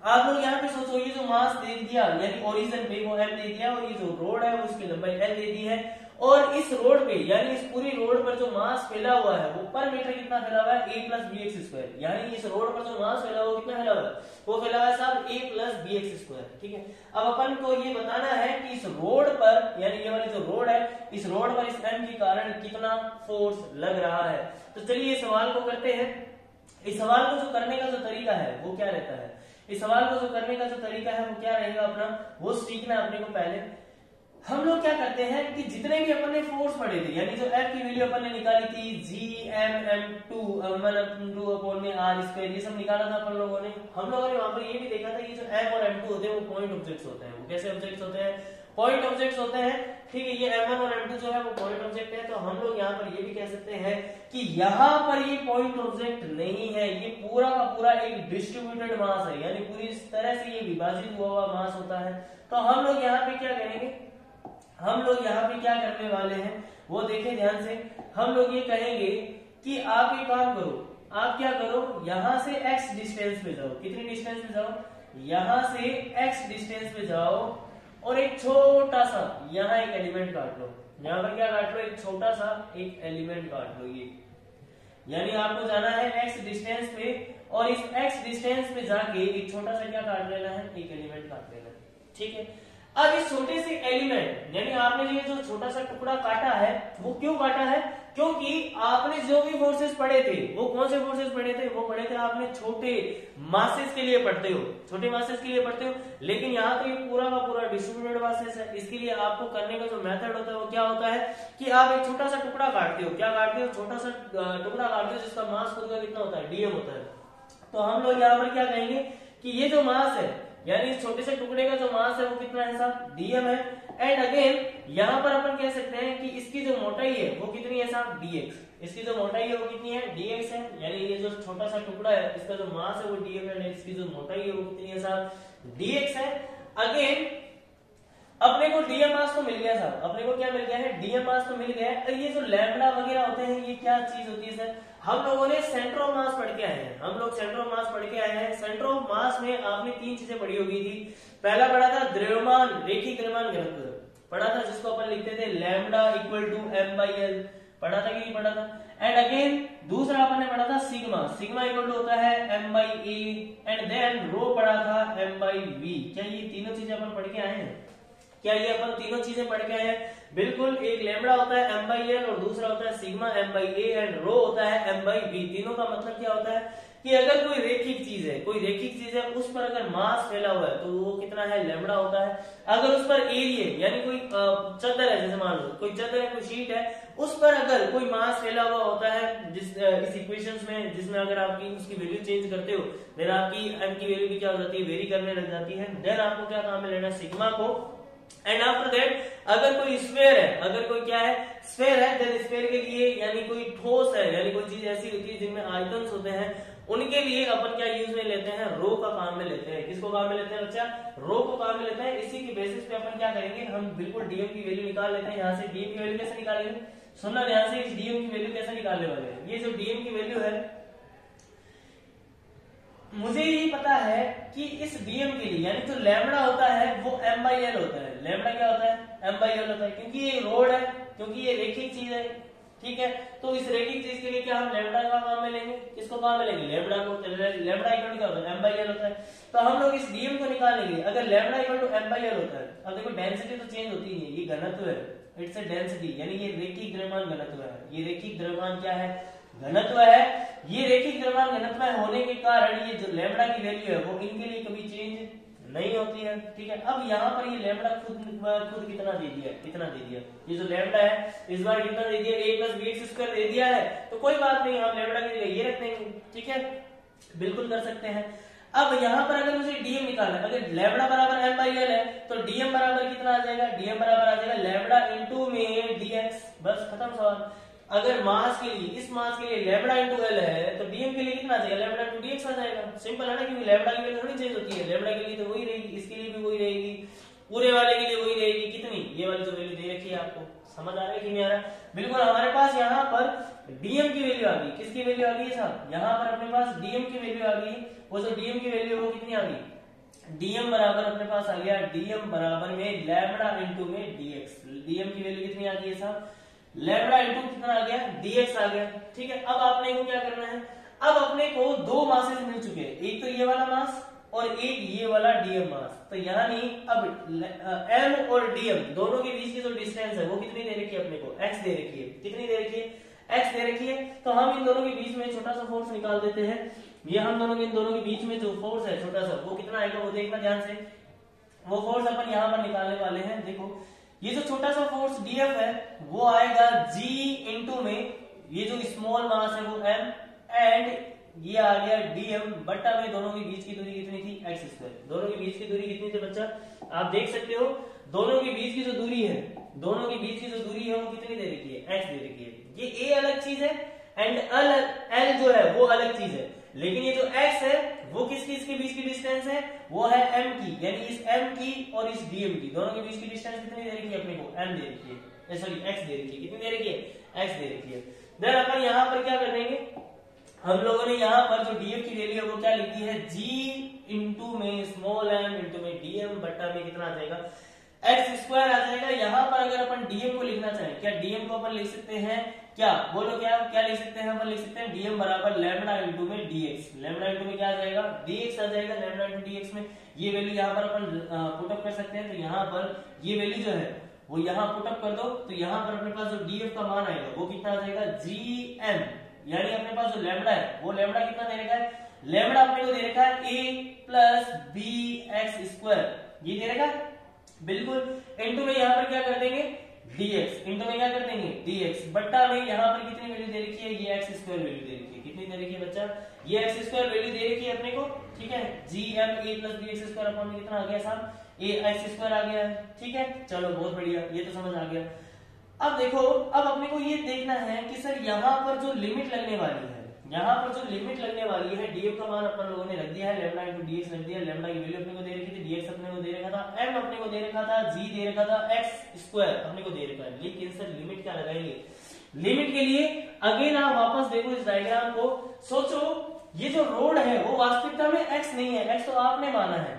आप लोग यहाँ पे सोचो, ये जो मास दे दिया यानी ओरिजिन पे वो m दे दिया, और ये जो रोड है उसकी लंबाई l दे दी है। और इस रोड पे यानी इस पूरी रोड पर जो मास फैला हुआ है वो पर मीटर कितना फैला हुआ है, a प्लस bx स्क्वायर। यानी इस रोड पर जो मास फैला हुआ है कितना फैला हुआ है, वो फैला हुआ है साहब a प्लस bx स्क्वायर, ठीक है। अब अपन को ये बताना है कि इस रोड पर, यानी ये वाली जो रोड है, इस रोड पर इस m के कारण कितना फोर्स लग रहा है। तो चलिए इस सवाल को करते हैं। इस सवाल को जो करने का जो तरीका है वो क्या रहता है, इस सवाल को जो करने का जो तरीका है वो क्या रहेगा अपना, वो सीखना अपने को। पहले हम लोग क्या करते हैं कि जितने भी अपन ने फोर्स पढ़े थे, यानी जो F की वैल्यू अपन ने निकाली थी Gm_m2 अपॉन में r स्क्वायर, ये सब निकाला था अपन लोगों ने। हम लोगों ने वहां पर ये भी देखा था, ये जो M और M2 होते हैं वो पॉइंट ऑब्जेक्ट्स होते हैं। वो कैसे ऑब्जेक्ट्स होते हैं, पॉइंट ऑब्जेक्ट्स होते हैं, ठीक है। ये M1 और M2 जो है वो पॉइंट ऑब्जेक्ट है। तो हम लोग यहाँ पर ये भी कह सकते हैं कि यहाँ पर ये पॉइंट ऑब्जेक्ट नहीं है, ये पूरा का पूरा एक डिस्ट्रीब्यूटेड मास है, यानी पूरी इस तरह से ये विभाजित हुआ मास होता है। तो हम लोग यहाँ पे क्या करेंगे, हम लोग यहाँ पे क्या करने वाले हैं वो देखें ध्यान से। हम लोग ये कहेंगे कि आप एक काम करो, आप क्या करो, यहाँ से x डिस्टेंस पे जाओ। कितनी डिस्टेंस पे जाओ, यहाँ से x डिस्टेंस पे जाओ, और एक छोटा सा यहाँ एक एलिमेंट काट लो। यहाँ पर क्या काट लो, एक छोटा सा एक एलिमेंट काट लो। ये यानी आपको जाना है x डिस्टेंस पे, और इस x डिस्टेंस पे जाके एक छोटा सा क्या काट लेना है, एक एलिमेंट काट लेना है, ठीक है। अब इस छोटे से एलिमेंट यानी आपने ये जो छोटा सा टुकड़ा काटा है वो क्यों काटा है, क्योंकि आपने जो भी फोर्सेस पढ़े थे वो कौन से फोर्सेस पढ़े थे, वो पढ़े थे आपने छोटे मासेस के लिए पढ़ते हो, छोटे मासेस के लिए पढ़ते हो। लेकिन यहाँ पे पूरा का पूरा डिस्ट्रीब्यूटेड मासेस है, इसके लिए आपको करने का जो मेथड होता है वो क्या होता है कि आप एक छोटा सा टुकड़ा काटते हो, क्या काटते हो, छोटा सा टुकड़ा काटते हो जिसका मास खुद का कितना होता है, डीएम होता है। तो हम लोग यहाँ पर क्या कहेंगे कि ये जो मास है यानी इस छोटे से टुकड़े का जो मास है वो कितना है साहब, डीएम है। एंड अगेन यहाँ पर अपन कह सकते हैं कि इसकी जो मोटाई है वो कितनी है साहब, डीएक्स। इसकी जो मोटाई है वो कितनी है, डीएक्स है। यानी ये जो छोटा सा टुकड़ा है इसका जो मास है वो डीएम है, इसकी जो मोटाई है वो कितनी है साहब, डीएक्स है। अगेन अपने को डीएम मास तो मिल गया साहब, अपने को क्या मिल गया है, डीएम मास तो मिल गया है। ये जो लैम्बडा वगैरह होते हैं ये क्या चीज होती है सर, हम लोगों ने सेंटर ऑफ मास पढ़ के आए हैं, हम लोग सेंटर ऑफ मास पढ़ के आए हैं। सेंटर ऑफ मास में आपने तीन चीजें पढ़ी होगी थी। पहला पढ़ा था द्रव्यमान रेखीय द्रव्यमान घनत्व पढ़ा था, जिसको अपन लिखते थे लैम्बडा इक्वल टू m/l, पढ़ा था कि नहीं पढ़ा था। एंड अगेन दूसरा अपन ने पढ़ा था सिग्मा, सिग्मा इक्वल टू होता है m/a। एंड देन रो पढ़ा था m/v। क्या ये तीनों चीजें अपन पढ़ के आए हैं, क्या ये अपन तीनों चीजें पढ़ के आए हैं, बिल्कुल। एक लैम्बडा होता है m/l और दूसरा होता है सिग्मा m/a एंड रो होता है m/v। तीनों का मतलब क्या होता है कि अगर कोई रैखिक चीज है, कोई रैखिक चीज है उस पर अगर मास फैला हुआ है तो वो कितना है, लैम्बडा होता है। अगर उस पर एरिया यानी कोई चादर है, जैसे मान लो कोई चादर है, कोई शीट है, उस पर अगर कोई मास फैला हुआ होता है इस इक्वेशंस में, जिसमें अगर आपकी उसकी वैल्यू चेंज करते हो देन आपकी m की वैल्यू भी क्या हो जाती है, वेरी करने लग जाती है। देन आपको क्या काम में लेना है, सिग्मा को। एंड आफ्टर दैट अगर कोई स्फेयर है, अगर कोई क्या है, स्फेयर है, देन स्फेयर के लिए यानी कोई ठोस है, यानी कोई चीज ऐसी होती है जिनमें आयतन्स होते हैं, उनके लिए अपन क्या यूज में लेते हैं, रो का काम में लेते हैं। किसको काम में लेते हैं बच्चा, रो को काम में लेते हैं। इसी की बेसिस पे अपन क्या करेंगे, हम बिल्कुल डीएम की वैल्यू निकाल लेते हैं। यहाँ से डीएम की वैल्यू कैसे निकालेंगे, सुनना ध्यान से, इस डीएम की वैल्यू कैसे निकालने वाले हैं। ये जो डीएम की वैल्यू है, मुझे ये पता है कि इस डीएम के लिए यानी जो लैम्बडा होता है वो m/l होता है। लैम्बडा क्या होता है, m/l होता है, क्योंकि ये रोड है, क्योंकि ये रैखिक चीज है, ठीक है। तो इस रैखिक चीज के लिए क्या हम लैम्बडा का काम में लेंगे, किसको काम में लेंगे, लैम्बडा को। लैम्बडा इक्वल क्या होता है, m/l होता है। तो हम लोग इस डीएम को निकालेंगे। अगर लैम्बडा इक्वल टू m/l होता है, अब देखो डेंसिटी तो चेंज होती है, ये घनत्व है, इट्स अ डेंसिटी, यानी ये रैखिक द्रव्यमान घनत्व है। ये रैखिक द्रव्यमान क्या है, घनत्व है। ये रैखिक द्रव्यमान घनत्व होने के कारण ये जो लैम्बडा की वैल्यू है वो इनके लिए कभी चेंज नहीं होती है, ठीक है। अब यहाँ पर ये लैम्बडा खुद कितना दे दिया, कितना दे दिया, ये जो लैम्बडा है इस बार कितना दे दिया, a + bx² दे दिया है। तो कोई बात नहीं, हम लैम्बडा की जगह ये रख देंगे, ठीक है, बिल्कुल कर सकते हैं। अब यहाँ पर अगर मुझे डीएम निकालना है, अगर लैम्बडा बराबर m/l है तो डीएम बराबर कितना आ जाएगा, डीएम बराबर आ जाएगा लैम्बडा इनटू में dx, बस खत्म सवाल। अगर मास के लिए, इस मास के लिए लैम्बडा इनटू l है तो डीएम के लिए कितना आ जाएगा, लैम्बडा इनटू dx आ जाएगा। सिंपल है ना, क्योंकि लैम्बडा की वैल्यू थोड़ी चेंज होती है, लैम्बडा के लिए तो वही रहेगी, इसके लिए भी वही रहेगी, पूरे वाले के लिए वही रहेगी। कितनी, ये वाली जो वैल्यू दे रखी है आपको, समझ आ रहा है कि नहीं आ रहा है, बिल्कुल। हमारे पास यहाँ पर डीएम की वैल्यू आ गई, किसकी वैल्यू आ गई है साहब, यहाँ पर अपने पास डीएम की वैल्यू आ गई। वो जो डीएम की वैल्यू है वो कितनी आ गई, डीएम बराबर अपने पास आ गया, डीएम बराबर में लैम्बडा इनटू में dx। डीएम की वैल्यू कितनी आ गई है साहब, लैम्बडा इनटू कितना आ गया, dx आ गया, ठीक है। अब आपने को क्या करना है, अब अपने को दो मासेस मिल चुके हैं, एक तो ये वाला मास और एक ये वाला डीएम मास। तो यानी अब m और डीएम दोनों के बीच की जो डिस्टेंस है वो कितनी दे रखी है अपने को, x दे रखी है, कितनी दे रखी है, x दे रखी है। तो हम इन दोनों के बीच में छोटा सा फोर्स निकाल देते हैं। ये हम इन दोनों के बीच में जो फोर्स है छोटा सा, वो कितना आएगा वो देखना ध्यान से। वो फोर्स अपन यहाँ पर निकालने वाले हैं। देखो ये जो छोटा सा फोर्स dF है वो आएगा g इंटू में ये जो स्मॉल मास है वो m, एंड ये आ गया dm बट्टा में दोनों के बीच की दूरी कितनी थी, x²। दोनों के बीच की दूरी कितनी थी बच्चा, आप देख सकते हो, दोनों के बीच की जो दूरी है, दोनों के बीच की जो दूरी है वो कितनी दे रखी है, x दे रखी है। ये a अलग चीज है एंड l जो है वो अलग चीज है, लेकिन ये जो x है वो किसकी, इसके बीच की डिस्टेंस है वो है m की, यानी इस m की और इस dm की, दोनों के बीच की डिस्टेंस कितनी दे रखी है अपने को, m दे रखी है, सॉरी x दे रखी है, कितनी दे रखी है, x दे रखी है। देन अपन यहाँ पर क्या कर देंगे, हम लोगों ने यहाँ पर जो df की वैल्यू है वो क्या लिख दी है, g इंटू में स्मॉल m इंटू में dm बट्टा में कितना आ जाएगा, एक्स स्क्वायर आ जाएगा। यहाँ पर अगर अपन डीएम को लिखना चाहें, क्या डीएम को अपन लिख सकते हैं, क्या बोलो, क्या क्या लिख सकते हैं, अपन लिख सकते हैं डीएम बराबर लैम्डा इंटू में डीएक्स। लैम्डा इंटू में क्या आ जाएगा, डीएक्स आ जाएगा। लैम्डा इंटू डीएक्स में ये वैल्यू यहाँ पर अपन पुटअप कर सकते हैं। तो यहाँ पर ये वैल्यू जो है वो यहाँ पुटअप कर दो, तो यहाँ पर अपने पास जो डीएफ का मान आएगा वो कितना आ जाएगा, जी एम, यानी अपने पास जो लैम्डा है वो लैम्डा कितना दे रखा है, लैम्डा अपने को दे रखा है ए प्लस बी एक्स स्क्वायर, ये दे रखा है बिल्कुल। इंटू में यहाँ पर क्या कर देंगे, dx, इंटू में क्या कर देंगे dx, बट्टा में यहाँ पर कितनी वैल्यू दे रखी है, ये एक्स स्क्वायर वैल्यू दे रखी है। कितनी दे रखी है बच्चा, ये एक्स स्क्वायर वैल्यू दे रखी है अपने को, ठीक है। G M A plus B X square upon में कितना आ गया साहब, ए एक्स स्क्वायर आ गया है, ठीक है। चलो बहुत बढ़िया, ये तो समझ आ गया। अब देखो, अब अपने को ये देखना है कि सर यहाँ पर जो लिमिट लगने वाली है, यहाँ पर जो लिमिट लगने वाली है, डीएफ का मान अपन लोगों ने रख दिया है, लैम्डा इनटू डीएक्स रख दिया। लैम्डा की वैल्यू अपने को दे रखी थी, डीएक्स अपने को दे रखा था, एम अपने को दे रखा था, जी दे रखा था, एक्स स्क्वायर अपने को दे रखा है। लेकिन सर लिमिट क्या लगाएंगे, लिमिट के लिए अगेन आप वापस देखो इस डायग्राम को, सोचो ये जो रोड है वो वास्तविकता में एक्स नहीं है, एक्स तो आपने माना है।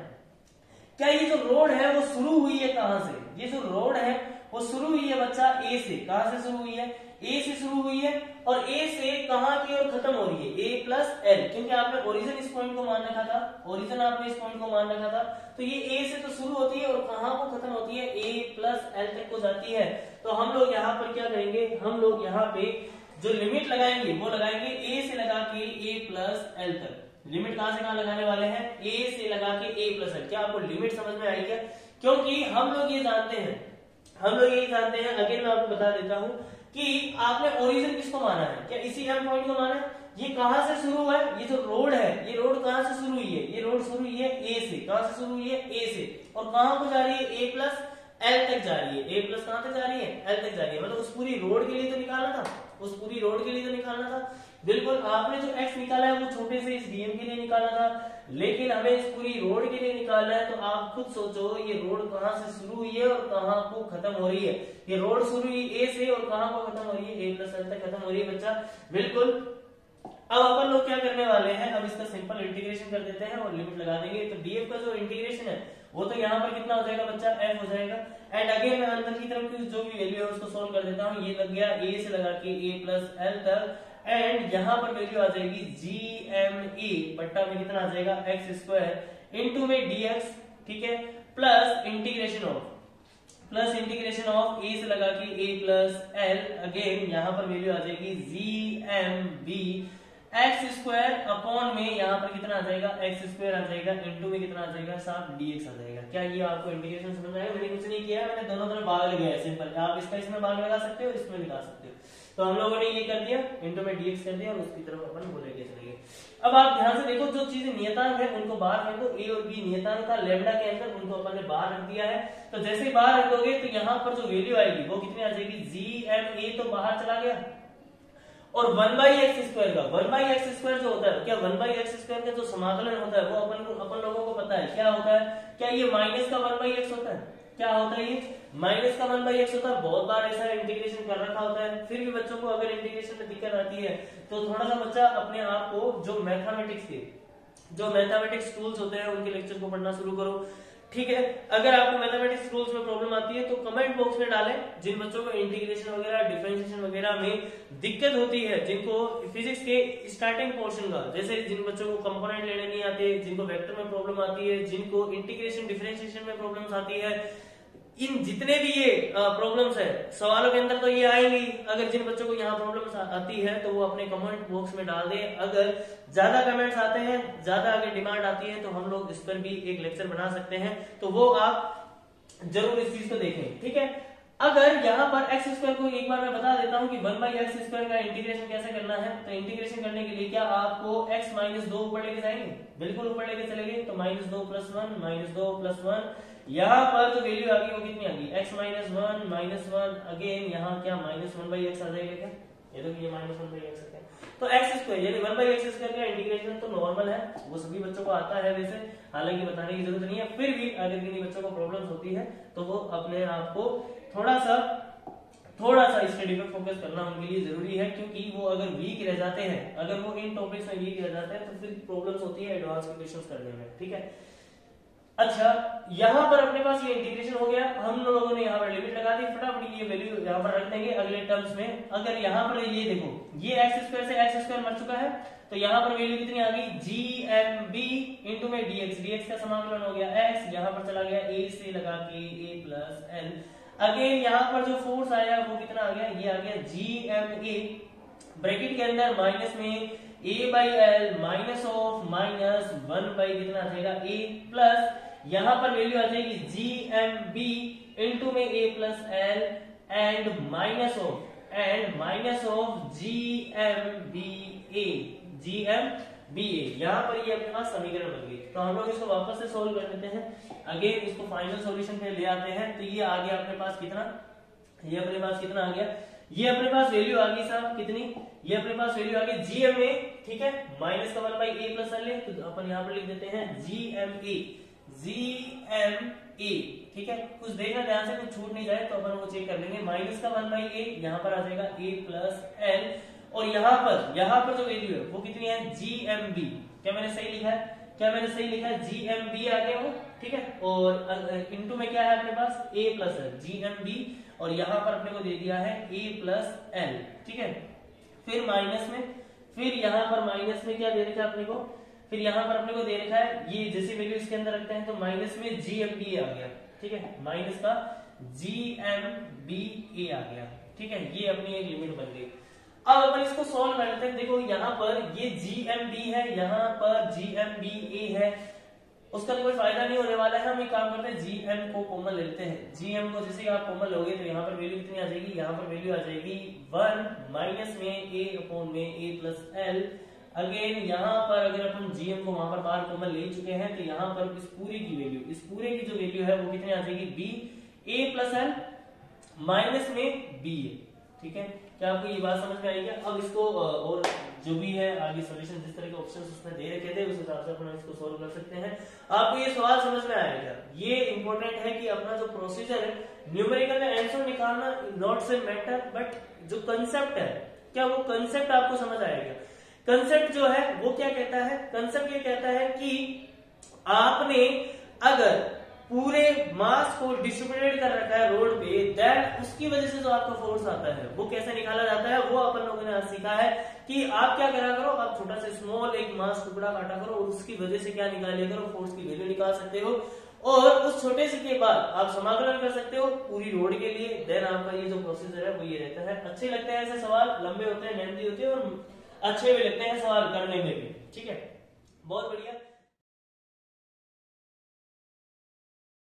क्या ये जो रोड है वो शुरू हुई है कहां से, ये जो रोड है वो शुरू हुई है बच्चा ए से। कहां से शुरू हुई है, ए से शुरू हुई है, और ए से कहां की ओर खत्म हो रही है, ए प्लस एल, क्योंकि आपने ओरिजिन इस पॉइंट को मान रखा था, ओरिजिन आपने इस पॉइंट को मान रखा था। तो ये ए से तो शुरू होती है और कहां को खत्म होती है, ए प्लस एल तक को जाती है। तो हम लोग यहाँ पर क्या करेंगे, हम लोग यहाँ पे जो लिमिट लगाएंगे वो लगाएंगे ए से लगा के ए प्लस एल तक। लिमिट कहां से कहां लगाने वाले हैं, ए से लगा के ए प्लस एल। क्या आपको लिमिट समझ में आई क्या, क्योंकि हम लोग ये जानते हैं, हम लोग ये जानते हैं, अगेन मैं आपको बता देता हूं कि आपने ओरिजिन किसको माना है, क्या इसी एम पॉइंट को माना है। ये कहां से शुरू हुआ है, ये जो रोड है, ये रोड कहां से शुरू हुई है, ये रोड शुरू हुई है ए से। कहां से शुरू हुई है, ए से, और कहां को जा रही है, ए प्लस एल तक जा रही है। ए प्लस कहां तक जा रही है, एल तक जा रही है। मतलब उस पूरी रोड के लिए तो निकालना था, उस पूरी रोड के लिए तो निकालना था। बिल्कुल, आपने जो एक्स निकाला है वो छोटे से इस डीएम के लिए निकाला था, लेकिन हमें इस पूरी रोड के लिए निकालना है। तो आप खुद सोचो ये रोड कहां से शुरू हुई है और कहां को खत्म हो रही है। ये रोड शुरू हुई ए से और कहां को खत्म हो रही है, ए प्लस एल तक खत्म हो रही है बच्चा, बिल्कुल। अब अपन लोग क्या करने वाले हैं, अब इसका सिंपल इंटीग्रेशन कर देते हैं और लिमिट लगा देंगे। तो डीएफ का जो इंटीग्रेशन है वो तो यहाँ पर कितना हो जाएगा बच्चा, एफ हो जाएगा। एंड अगेन मैं अंदर की तरफ की जो भी वैल्यू है उसको सोल्व कर देता हूँ। ये लग गया ए से लगा के ए प्लस एल तक, एंड यहाँ पर वैल्यू आ जाएगी जी एम ए, बट्टा में कितना आ जाएगा एक्स स्क्वायर इंटू में डीएक्स, ठीक है, प्लस इंटीग्रेशन ऑफ ए से लगा के ए प्लस एल। अगेन यहाँ पर वैल्यू आ जाएगी G M B X square upon में यहाँ पर कितना आ जाएगा, एक्स स्क्वायर आ जाएगा, इंटू में कितना आ जाएगा साहब, डीएक्स आ जाएगा। क्या ये आपको इंटीग्रेशन समझ में आएगा, मैंने कुछ नहीं किया है, मैंने दोनों तरफ भाग लगाया है, सिंपल। आप इसका इसमें भाग लगा सकते हो, इसमें लगा सकते हो। तो हम लोगों ने ये कर दिया, इंटू में डीएक्स कर दिया और उसकी तरफ अपन बोलेंगे चलेंगे। अब आप ध्यान से देखो, जो चीजें नियतांक है उनको बाहर रख दो, ए और बी नियतांक था लैम्डा के अंदर, उनको अपन ने बाहर रख दिया है। तो जैसे ही बाहर रख दोगे तो यहाँ पर जो वैल्यू आएगी वो कितनी आ जाएगी, जी एम ए तो बाहर चला गया, और 1/x स्क्वायर का 1/x स्क्वायर जो होता है, क्या 1/x स्क्वायर का जो समाकलन होता है वो अपन लोगों को पता है क्या होता है, क्या ये माइनस का 1/x होता है, क्या होता है ये माइनस का 1/x होता है। बहुत बार ऐसा इंटीग्रेशन कर रखा होता है, फिर भी बच्चों को अगर इंटीग्रेशन में दिक्कत आती है तो थोड़ा सा बच्चा अपने आप को जो मैथमेटिक्स टूल्स होते हैं उनके लेक्चर को पढ़ना शुरू करो, ठीक है। अगर आपको मैथमेटिक्स रूल्स में प्रॉब्लम आती है तो कमेंट बॉक्स में डालें। जिन बच्चों को इंटीग्रेशन वगैरह डिफरेंशिएशन वगैरह में दिक्कत होती है, जिनको फिजिक्स के स्टार्टिंग पोर्शन का, जैसे जिन बच्चों को कंपोनेंट लेने नहीं आते, जिनको वेक्टर में प्रॉब्लम आती है, जिनको इंटीग्रेशन डिफरेंशिएशन में प्रॉब्लम्स आती है, इन जितने भी ये प्रॉब्लम्स है सवालों के अंदर तो ये आएंगी। अगर जिन बच्चों को यहाँ प्रॉब्लम्स आती है तो वो अपने कमेंट बॉक्स में डाल दें। अगर ज्यादा कमेंट्स आते हैं, ज्यादा अगर डिमांड आती है तो हम लोग इस पर भी एक लेक्चर बना सकते हैं, तो वो आप जरूर इस चीज को देखें, ठीक है। अगर यहाँ पर एक्स स्क्वायर को एक बार मैं बता देता हूँ कि 1/x स्क्वायर का इंटीग्रेशन कैसे करना है। तो इंटीग्रेशन करने के लिए क्या आपको x - 2 ऊपर लेके जाएंगे, बिल्कुल ऊपर लेके चलेंगे। तो -2 + 1 -2 + 1, यहाँ पर जो वैल्यू आ गई वो कितनी आ गई, x - 1 - 1, अगेन यहाँ क्या -1/x आ जाएगा, क्या ये तो ये -1/x है। तो एक्स स्क्वायर यानी 1/x स्क्वायर का इंटीग्रेशन तो नॉर्मल है, वो सभी बच्चों को आता है वैसे, हालांकि बताने की जरूरत नहीं है। फिर भी अगर किन्हीं बच्चों को प्रॉब्लम्स होती है तो वो अपने आप को थोड़ा सा स्टडी पे फोकस करना उनके लिए जरूरी है, क्योंकि वो अगर वीक रह जाते हैं, अगर वो इन टॉपिक्स में वीक रह जाते हैं तो फिर प्रॉब्लम्स होती है एडवांस के क्वेश्चंस करने में, ठीक है। अच्छा, यहाँ पर अपने पास ये इंटीग्रेशन हो गया, हम लोगों ने यहाँ पर लिमिट लगा दी, फटाफट ये वैल्यू यहाँ पर रख देंगे अगले टर्म्स में। अगर यहाँ पर ये देखो, ये एक्स स्क्वायर से एक्स स्क्वायर मर चुका है, तो यहाँ पर वैल्यू कितनी आ गई, जी एम बी इंटू में डीएक्स, डीएक्स का समाकलन हो गया एक्स, यहाँ पर चला गया ए से लगा के ए प्लस एल। अगेन यहाँ पर जो फोर्स आया वो कितना आ गया, ये आ गया जी एम ए, ब्रैकेट के अंदर माइनस में a by l minus of minus one by कितना आ जाएगा ए प्लस, यहां पर वैल्यू आ जाएगी जी एम बी इंटू में a plus l and minus of g M b a, g M b a. यहां पर ये अपने पास समीकरण बन गई। तो हम लोग इसको वापस से सोल्व कर देते हैं, अगेन इसको फाइनल सॉल्यूशन पे ले आते हैं। तो ये आ गया अपने पास कितना, ये अपने पास कितना आ गया, ये अपने पास वैल्यू आ गई साहब कितनी, ये अपने पास वैल्यू आ गई जी एम ए, ठीक है, माइनस का 1 बाई ए प्लस एल है, तो अपन यहाँ पर लिख देते हैं जी एम ए, जी एम ए, ठीक है। कुछ देखना ध्यान से, कुछ छूट नहीं जाए तो अपन वो चेक कर लेंगे। माइनस का 1 बाई ए, यहाँ पर आ जाएगा ए प्लस एल, और यहाँ पर जो वैल्यू है वो कितनी है, जी एम बी। क्या मैंने सही लिखा है, क्या मैंने सही लिखा है, जी एम बी आ गया वो, ठीक है। और इनटू में क्या है अपने पास, a plus l, g M b, और यहाँ पर अपने को दे दिया है ए प्लस एल, ठीक है। फिर माइनस में, फिर यहाँ पर माइनस में क्या दे रखा है अपने को, फिर यहाँ पर अपने को दे रखा है ये जैसी वैल्यू इसके अंदर रखते हैं तो माइनस में जी एम बी आ गया, ठीक है, माइनस का जी एम बी ए आ गया, ठीक है। ये अपनी एक लिमिट बन गई। अब अपन इसको सॉल्व कर लेते हैं। देखो यहाँ पर ये जी एम बी है, यहाँ पर जी एम बी ए है, उसका तो कोई फायदा नहीं होने वाला है। हम एक काम करते हैं, जी एम को कॉमन ले लेते हैं। जी एम को जैसे आप कॉमन लोगे तो यहाँ पर वैल्यू कितनी आ जाएगी, यहाँ पर वैल्यू आ जाएगी 1 माइनस में ए अपॉन में ए प्लस एल। अगेन यहाँ पर अगर अपन जी एम को वहां पर बाहर कॉमन ले चुके हैं तो यहाँ पर इस पूरे की वैल्यू, इस पूरे की जो वैल्यू है वो कितनी आ जाएगी, बी ए प्लस एल माइनस में बी ए, ठीक है। क्या आपको ये बात समझ में आई क्या? अब इसको और जो भी है आगे सॉल्यूशन जिस तरह के ऑप्शंस उसमें दे रखे थे उस हिसाब से अपन इसको सोल्व कर सकते हैं। आपको ये सवाल समझ में आया क्या? ये इंपॉर्टेंट है कि अपना जो प्रोसीजर है न्यूमेरिकल में आंसर निकालना नॉट से मैटर, बट जो कंसेप्ट है क्या वो कंसेप्ट आपको समझ आएगा? कंसेप्ट जो है वो क्या कहता है, कंसेप्ट ये कहता है कि आपने अगर पूरे मास को डिस्ट्रीब्यूटेड कर रखा है रोड पे, देन उसकी वजह से जो आपका फोर्स आता है वो कैसे निकाला जाता है, वो अपन लोगों ने आज सीखा है कि आप क्या करा करो, आप छोटा सा स्मॉल एक मास टुकड़ा काटा करो और उसकी वजह से क्या निकाल लिया करो, फोर्स की वैल्यू निकाल सकते हो। और उस छोटे से के बाद आप समाकलन कर सकते हो पूरी रोड के लिए। देन आपका ये जो प्रोसीजर है वो ये रहता है। अच्छे लगते हैं ऐसे सवाल, लंबे होते हैं, मेहनती होते हैं और अच्छे भी लगते हैं सवाल करने में भी, ठीक है, बहुत बढ़िया।